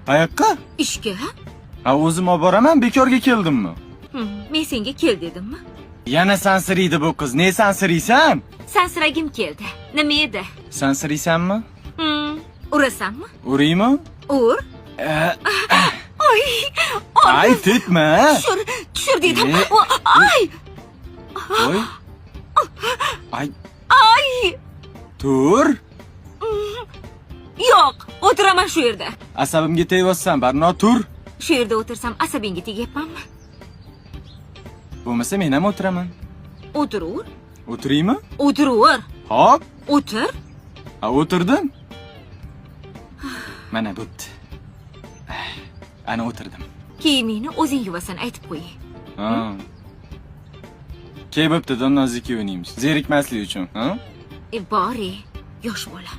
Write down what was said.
Qayoqqa? Ishga? O'zim olib boraman, bekorga keldimmi? Men senga kel dedimmi? Yana sansiriydi bu qiz. Ne sansiriysan? Sansiragim keldi. Nima edi? Sansiriysanmi? Urasanmi? Uraymi? Ur. Ay! Ay, tetma. Tushir dedim. Ay! Qo'y. Ay, Ay! tur. Yo'q, o'tiraman shu yerda. Asabimga tegayotsan, Barno, tur. Shu yerda o'tirsam asabingga tegyapmanmi? Bo'lmasa men ham o'tiraman. O'tiravur. O'tiraymi? O'tiravur. Hop. O'tir. O'tirdim. Mana bo'pti. Ana o'tirdim. Kiyimingni o'zing yuvasan, aytib qo'y. Ha. Ke bo'pti, nazik o'ynaymiz. Zerikmaslik uchun, ha? Bori, yosh bola.